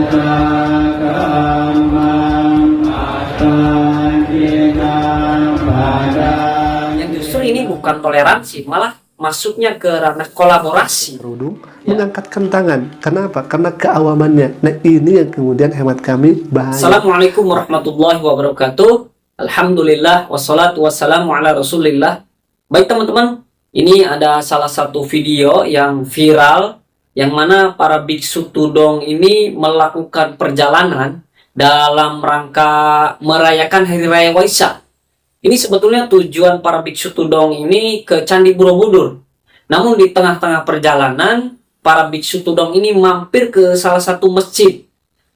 Yang justru ini bukan toleransi, malah masuknya ke ranah kolaborasi. Kerudung, mengangkatkan tangan. Kenapa? Karena keawamannya. Nah, ini yang kemudian hemat kami bahaya. Assalamualaikum warahmatullahi wabarakatuh. Alhamdulillah wassalatu wassalamu ala rasulillah. Baik teman-teman, ini ada salah satu video yang viral yang mana para biksu tudong ini melakukan perjalanan dalam rangka merayakan Hari Raya Waisak. Ini sebetulnya tujuan para biksu tudong ini ke Candi Borobudur. Namun di tengah-tengah perjalanan, para biksu tudong ini mampir ke salah satu masjid.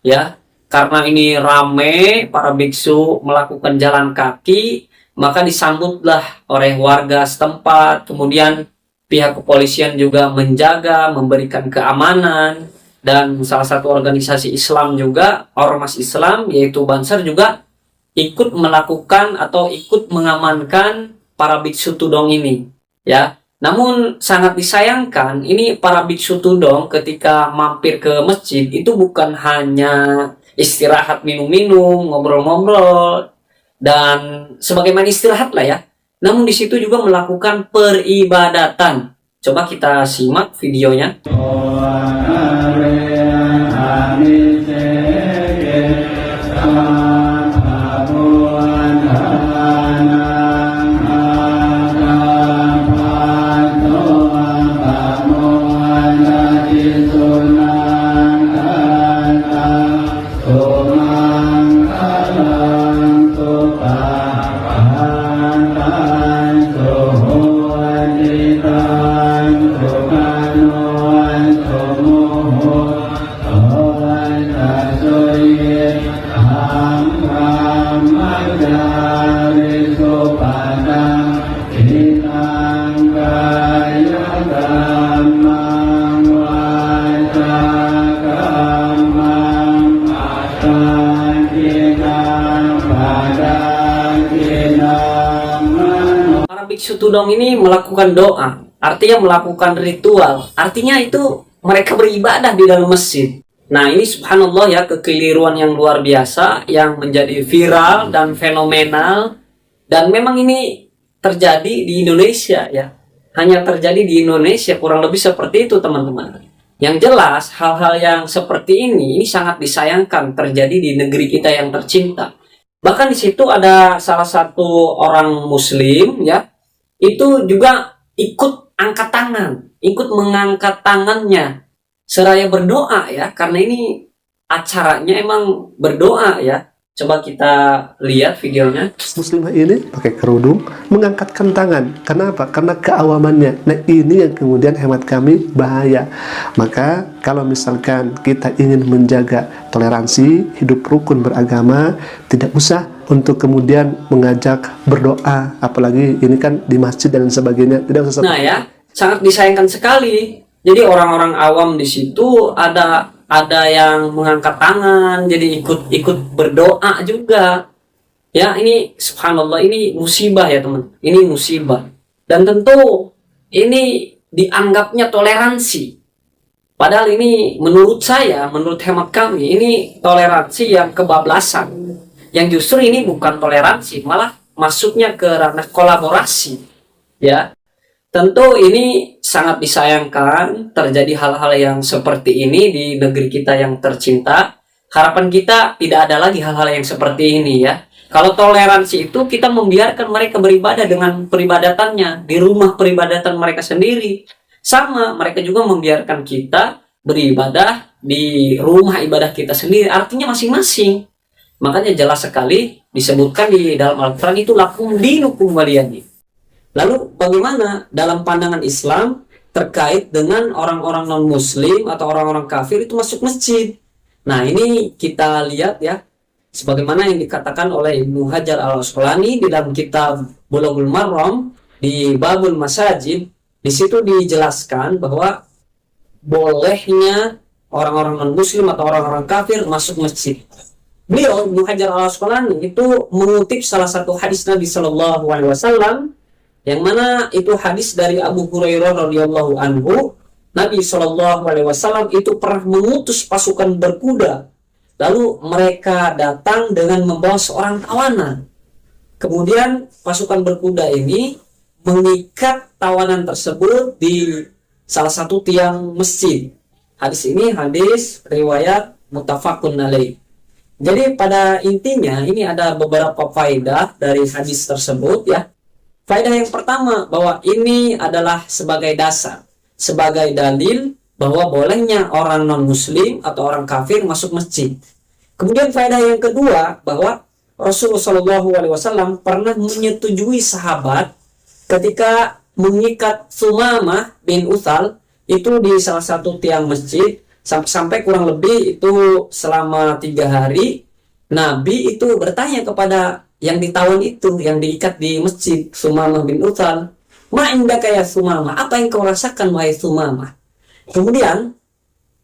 Ya, karena ini rame, para biksu melakukan jalan kaki, maka disambutlah oleh warga setempat. Kemudian pihak kepolisian juga menjaga, memberikan keamanan. Dan salah satu organisasi Islam juga, Ormas Islam, yaitu Banser juga ikut melakukan atau ikut mengamankan para biksu tudong ini, ya. Namun sangat disayangkan, ini para biksu tudong ketika mampir ke masjid itu bukan hanya istirahat minum-minum, ngobrol-ngobrol dan sebagaimana istirahat lah ya. Namun di situ juga melakukan peribadatan. Coba kita simak videonya. Para biksu tudong ini melakukan doa, artinya melakukan ritual, artinya itu mereka beribadah di dalam masjid. Nah ini subhanallah ya, kekeliruan yang luar biasa yang menjadi viral dan fenomenal. Dan memang ini terjadi di Indonesia ya, hanya terjadi di Indonesia, kurang lebih seperti itu teman-teman. Yang jelas hal-hal yang seperti ini sangat disayangkan terjadi di negeri kita yang tercinta. Bahkan di situ ada salah satu orang muslim ya, itu juga ikut angkat tangan, ikut mengangkat tangannya seraya berdoa ya, karena ini acaranya emang berdoa ya. Coba kita lihat videonya. Muslimah ini pakai kerudung, mengangkatkan tangan. Kenapa? Karena keawamannya. Nah, ini yang kemudian hemat kami bahaya. Maka kalau misalkan kita ingin menjaga toleransi, hidup rukun beragama, tidak usah untuk kemudian mengajak berdoa, apalagi ini kan di masjid dan sebagainya. Tidak usah. Nah ya, sangat disayangkan sekali. Jadi orang-orang awam di situ ada yang mengangkat tangan, jadi ikut berdoa juga. Ya, ini subhanallah, ini musibah ya teman. Ini musibah. Dan tentu ini dianggapnya toleransi. Padahal ini menurut saya, menurut hemat kami, ini toleransi yang kebablasan. Yang justru ini bukan toleransi, malah masuknya ke ranah kolaborasi. Ya. Tentu ini sangat disayangkan terjadi hal-hal yang seperti ini di negeri kita yang tercinta. Harapan kita tidak ada lagi hal-hal yang seperti ini ya. Kalau toleransi itu kita membiarkan mereka beribadah dengan peribadatannya di rumah peribadatan mereka sendiri. Sama, mereka juga membiarkan kita beribadah di rumah ibadah kita sendiri. Artinya masing-masing. Makanya jelas sekali disebutkan di dalam Al-Quran itu lakum dinukum waliyadin. Lalu bagaimana dalam pandangan Islam terkait dengan orang-orang non-muslim atau orang-orang kafir itu masuk masjid? Nah ini kita lihat ya, sebagaimana yang dikatakan oleh Ibnu Hajar al-Asqalani di dalam kitab Bulughul Maram di Babul Masajid. Di situ dijelaskan bahwa bolehnya orang-orang non-muslim atau orang-orang kafir masuk masjid. Beliau Ibnu Hajar al-Asqalani itu mengutip salah satu hadis Nabi Shallallahu Alaihi Wasallam, yang mana itu hadis dari Abu Hurairah radhiyallahu anhu. Nabi Shallallahu Alaihi Wasallam itu pernah mengutus pasukan berkuda Lalu mereka datang dengan membawa seorang tawanan. Kemudian pasukan berkuda ini mengikat tawanan tersebut di salah satu tiang masjid. Hadis ini hadis riwayat muttafaqun alaih. Jadi pada intinya ini ada beberapa faedah dari hadis tersebut ya. Faedah yang pertama, bahwa ini adalah sebagai dasar, sebagai dalil bahwa bolehnya orang non-muslim atau orang kafir masuk masjid. Kemudian faedah yang kedua, bahwa Rasulullah SAW pernah menyetujui sahabat ketika mengikat Sumamah bin Utsal itu di salah satu tiang masjid, sampai kurang lebih itu selama 3 hari. Nabi itu bertanya kepada yang ditawan itu, yang diikat di masjid, Sumamah bin Utsal, "Ma indaka ya Sumamah? Apa yang kau rasakan wahai Sumamah?" Kemudian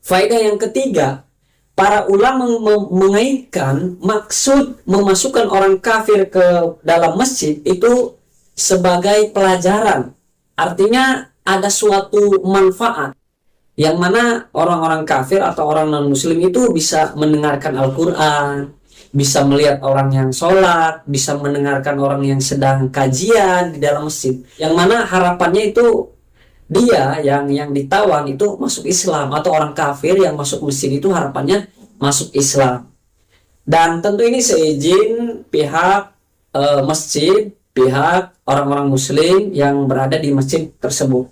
faedah yang ketiga, para ulama mengaitkan maksud memasukkan orang kafir ke dalam masjid itu sebagai pelajaran. Artinya ada suatu manfaat yang mana orang-orang kafir atau orang non-muslim itu bisa mendengarkan Al-Quran, bisa melihat orang yang sholat, bisa mendengarkan orang yang sedang kajian di dalam masjid. Yang mana harapannya itu dia yang ditawan itu masuk Islam, atau orang kafir yang masuk masjid itu harapannya masuk Islam. Dan tentu ini seizin pihak masjid, pihak orang-orang muslim yang berada di masjid tersebut.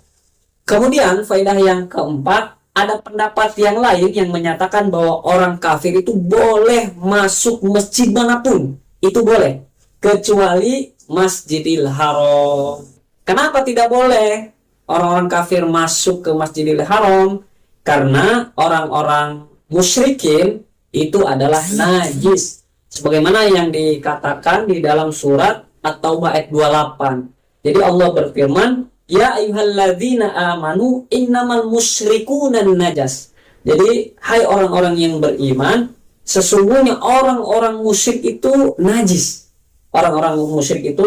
Kemudian faedah yang keempat, ada pendapat yang lain yang menyatakan bahwa orang kafir itu boleh masuk masjid manapun, itu boleh, kecuali Masjidil Haram. Kenapa tidak boleh orang-orang kafir masuk ke Masjidil Haram? Karena orang-orang musyrikin itu adalah najis, sebagaimana yang dikatakan di dalam surat At-Taubah ayat 28. Jadi Allah berfirman, "Ya ayyuhalladzina amanu innamal musyrikuuna najas." Jadi hai orang-orang yang beriman, sesungguhnya orang-orang musyrik itu najis. Orang-orang musyrik itu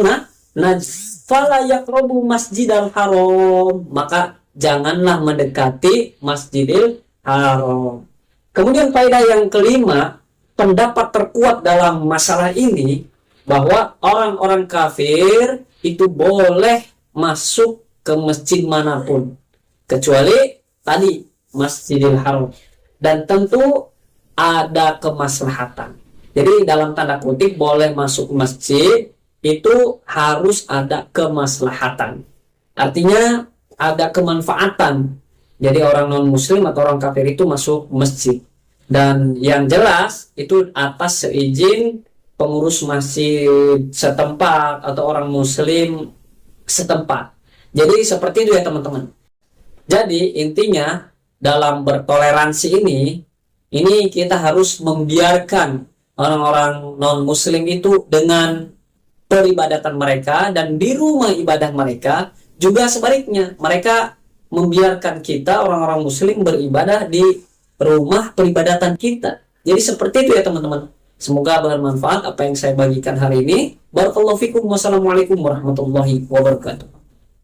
najis. Fala yaqrabu masjidal haram, maka janganlah mendekati Masjidil Haram. Kemudian faedah yang kelima, pendapat terkuat dalam masalah ini bahwa orang-orang kafir itu boleh masuk ke masjid manapun, kecuali tadi Masjidil Haram. Dan tentu ada kemaslahatan. Jadi dalam tanda kutip boleh masuk masjid itu harus ada kemaslahatan. Artinya ada kemanfaatan. Jadi orang non-muslim atau orang kafir itu masuk masjid. Dan yang jelas itu atas seizin pengurus masjid setempat atau orang muslim setempat. Jadi seperti itu ya teman-teman. Jadi intinya dalam bertoleransi ini kita harus membiarkan orang-orang non-muslim itu dengan peribadatan mereka, dan di rumah ibadah mereka juga sebaliknya. Mereka membiarkan kita orang-orang muslim beribadah di rumah peribadatan kita. Jadi seperti itu ya teman-teman. Semoga bermanfaat apa yang saya bagikan hari ini. Barakallahu fikum. Wassalamualaikum warahmatullahi wabarakatuh.